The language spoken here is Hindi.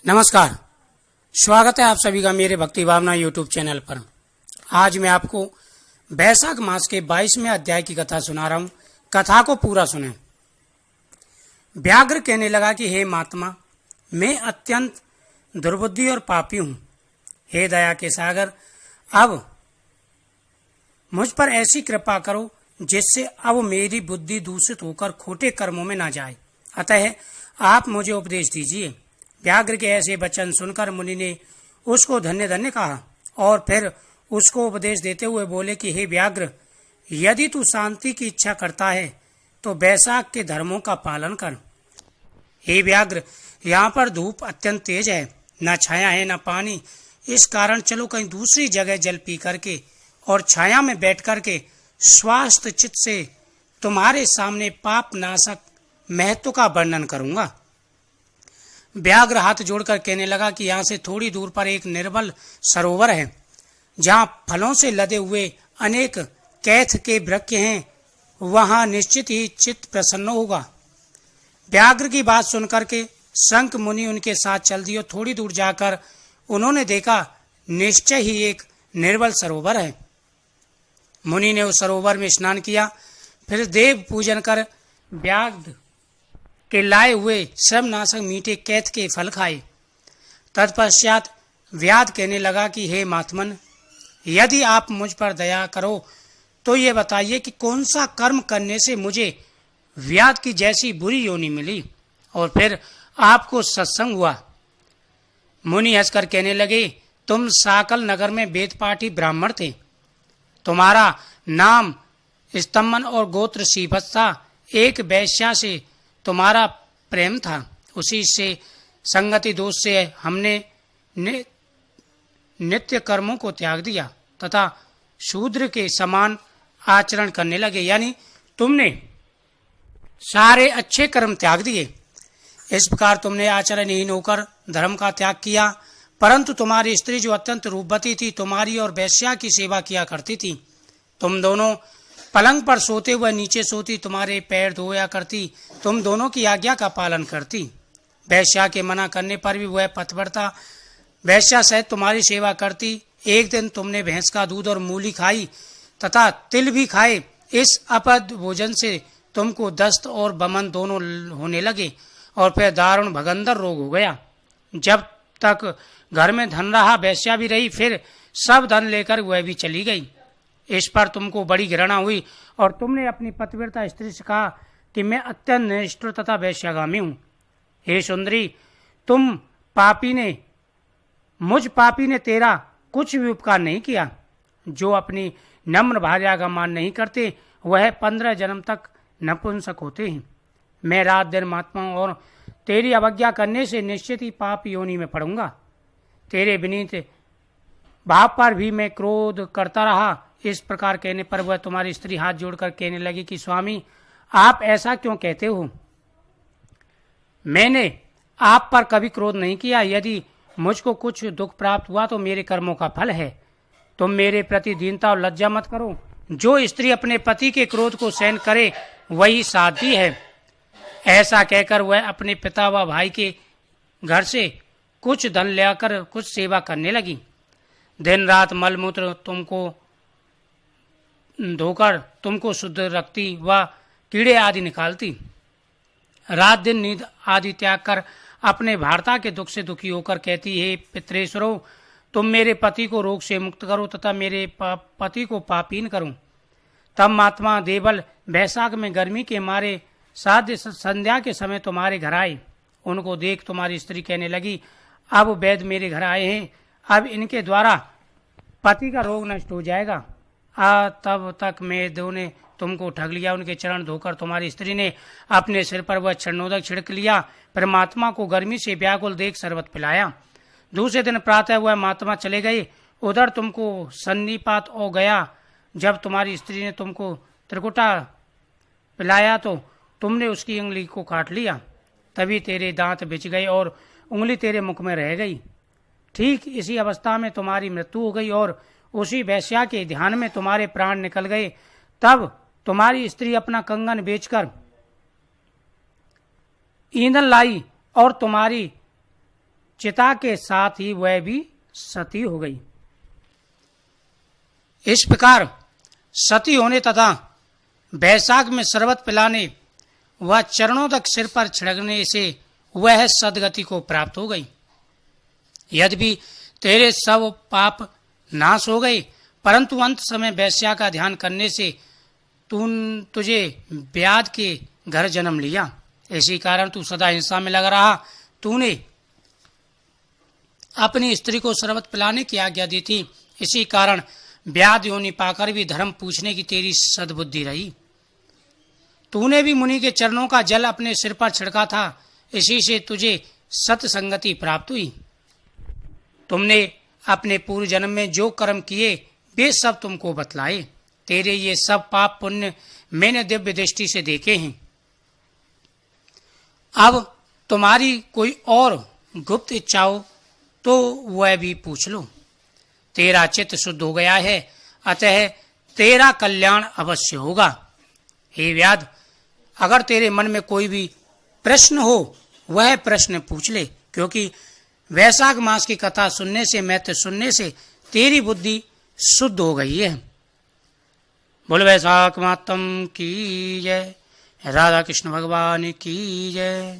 नमस्कार, स्वागत है आप सभी का मेरे भक्ति भावना यूट्यूब चैनल पर। आज मैं आपको वैशाख मास के 22वें अध्याय की कथा सुना रहा हूँ। कथा को पूरा सुने। व्याघ्र कहने लगा कि हे महात्मा, मैं अत्यंत दुर्बुद्धि और पापी हूँ। हे दया के सागर, अब मुझ पर ऐसी कृपा करो जिससे अब मेरी बुद्धि दूषित होकर खोटे कर्मों में न जाए। अतः आप मुझे उपदेश दीजिए। व्याघ्र के ऐसे वचन सुनकर मुनि ने उसको धन्य धन्य कहा और फिर उसको उपदेश देते हुए बोले कि हे व्याघ्र, यदि तू शांति की इच्छा करता है तो वैशाख के धर्मों का पालन कर। हे व्याघ्र, यहाँ पर धूप अत्यंत तेज है, न छाया है न पानी। इस कारण चलो कहीं दूसरी जगह जल पी करके और छाया में बैठ करके स्वास्थ्य चित्त से तुम्हारे सामने पाप नाशक महत्व का वर्णन करूंगा। व्याघ्र हाथ जोड़कर कहने लगा कि यहाँ से थोड़ी दूर पर एक निर्मल सरोवर है, जहाँ फलों से लदे हुए अनेक कैथ के वृक्ष हैं। वहां निश्चित ही चित्त प्रसन्न होगा। व्याघ्र की बात सुनकर के शंख मुनि उनके साथ चल दिए। थोड़ी दूर जाकर उन्होंने देखा निश्चय ही एक निर्मल सरोवर है। मुनि ने उस सरोवर में स्नान किया, फिर देव पूजन कर व्याघ्र के लाए हुए श्रमनाशक मीठे कैथ के फल खाए। तत्पश्चात व्याध कहने लगा कि हे महात्मन, यदि आप मुझ पर दया करो तो ये बताइए कि कौन सा कर्म करने से मुझे व्याध की जैसी बुरी योनि मिली और फिर आपको सत्संग हुआ। मुनि हंसकर कहने लगे, तुम साकल नगर में वेदपाठी ब्राह्मण थे। तुम्हारा नाम स्तम्भन और गोत्र सीभत था। एक वैश्या से तुम्हारा प्रेम था, उसी से संगति दोष से हमने नित्य कर्मों को त्याग दिया तथा शूद्र के समान आचरण करने लगे। यानी तुमने सारे अच्छे कर्म त्याग दिए। इस प्रकार तुमने आचरणहीन होकर धर्म का त्याग किया। परंतु तुम्हारी स्त्री जो अत्यंत रूपवती थी, तुम्हारी और वैश्या की सेवा किया करती थी। तुम दोनों पलंग पर सोते हुए नीचे सोती, तुम्हारे पैर धोया करती, तुम दोनों की आज्ञा का पालन करती। वैश्या के मना करने पर भी वह पतिव्रता वैश्या सहित तुम्हारी सेवा करती। एक दिन तुमने भैंस का दूध और मूली खाई तथा तिल भी खाए। इस अपद भोजन से तुमको दस्त और बमन दोनों होने लगे और फिर दारुण भगंदर रोग हो गया। जब तक घर में धन रहा वैश्या भी रही, फिर सब धन लेकर वह भी चली गई। इस पर तुमको बड़ी घृणा हुई और तुमने अपनी पतिव्रता स्त्री से कहा कि मैं अत्यंत निष्ठुर तथा वैश्यागामी हूँ। हे सुंदरी, मुझ पापी ने तेरा कुछ भी उपकार नहीं किया। जो अपनी नम्र भार्या का मान नहीं करते वह 15 जन्म तक नपुंसक होते हैं। मैं रात दिन महात्मा और तेरी अवज्ञा करने से निश्चित ही पाप योनि में पड़ूंगा। तेरे विनीत भाव पर भी मैं क्रोध करता रहा। इस प्रकार कहने पर वह तुम्हारी स्त्री हाथ जोड़कर कहने लगी कि स्वामी, आप ऐसा क्यों कहते हो? मैंने आप पर कभी क्रोध नहीं किया। यदि मुझको कुछ दुख प्राप्त हुआ तो मेरे कर्मों का फल है। तुम मेरे प्रति दीनता और लज्जा मत करो। जो स्त्री अपने पति के क्रोध को सहन करे वही साध्वी है। ऐसा कहकर वह अपने पिता व भाई के घर से कुछ धन लेकर कुछ सेवा करने लगी। दिन रात मलमूत्र तुमको धोकर तुमको शुद्ध रखती व कीड़े आदि निकालती। रात दिन नींद आदि त्याग कर अपने भारता के दुख से दुखी होकर कहती, हे पितरेश्वरों, तुम मेरे पति को रोग से मुक्त करो तथा मेरे पति को पापहीन करो। तब महात्मा देवल वैशाख में गर्मी के मारे साध्य संध्या के समय तुम्हारे घर आए। उनको देख तुम्हारी स्त्री कहने लगी, अब वैद्य मेरे घर आए हैं, अब इनके द्वारा पति का रोग नष्ट हो जाएगा। तब तक मैं ने तुमको ठग लिया। उनके चरण धोकर तुम्हारी स्त्री ने अपने सिर पर वह चरणोदक छिड़क लिया। परमात्मा को गर्मी से व्याकुल देख शरबत पिलाया। दूसरे दिन प्रातः वह महात्मा चले गए। उधर तुमको सन्निपात हो गया। जब तुम्हारी स्त्री ने तुमको त्रिकुटा पिलाया तो तुमने उसकी उंगली को काट लिया। तभी तेरे दांत बिछ गए और उंगली तेरे मुख में रह गई। ठीक इसी अवस्था में तुम्हारी मृत्यु हो गई और उसी वैश्या के ध्यान में तुम्हारे प्राण निकल गए। तब तुम्हारी स्त्री अपना कंगन बेचकर ईंधन लाई और तुम्हारी चिता के साथ ही वह भी सती हो गई। इस प्रकार सती होने तथा बैसाख में शरबत पिलाने व चरणों तक सिर पर छिड़कने से वह सदगति को प्राप्त हो गई। यद्यपि तेरे सब पाप नाश हो गए, परंतु अंत समय वैश्या का ध्यान करने से तुझे व्याध के घर जन्म लिया। इसी कारण तू सदा हिंसा में लगा रहा। तूने अपनी स्त्री को शरबत पिलाने की आज्ञा दी थी, इसी कारण व्याध योनि पाकर भी धर्म पूछने की तेरी सद्बुद्धि रही। तूने भी मुनि के चरणों का जल अपने सिर पर छिड़का था, इसी से तुझे सत्संगति प्राप्त हुई। तुमने अपने पूर्व जन्म में जो कर्म किए वे सब तुमको बतलाए। तेरे ये सब पाप पुण्य मैंने दिव्य दृष्टि से देखे हैं। अब तुम्हारी कोई और गुप्त इच्छा हो तो वह भी पूछ लो। तेरा चित्त शुद्ध हो गया है, अतः तेरा कल्याण अवश्य होगा। हे व्याध, अगर तेरे मन में कोई भी प्रश्न हो वह प्रश्न पूछ ले, क्योंकि वैशाख मास की कथा सुनने से, महत्व सुनने से तेरी बुद्धि शुद्ध हो गई है। बोल वैशाख मातम की जय, राधा कृष्ण भगवान की जय।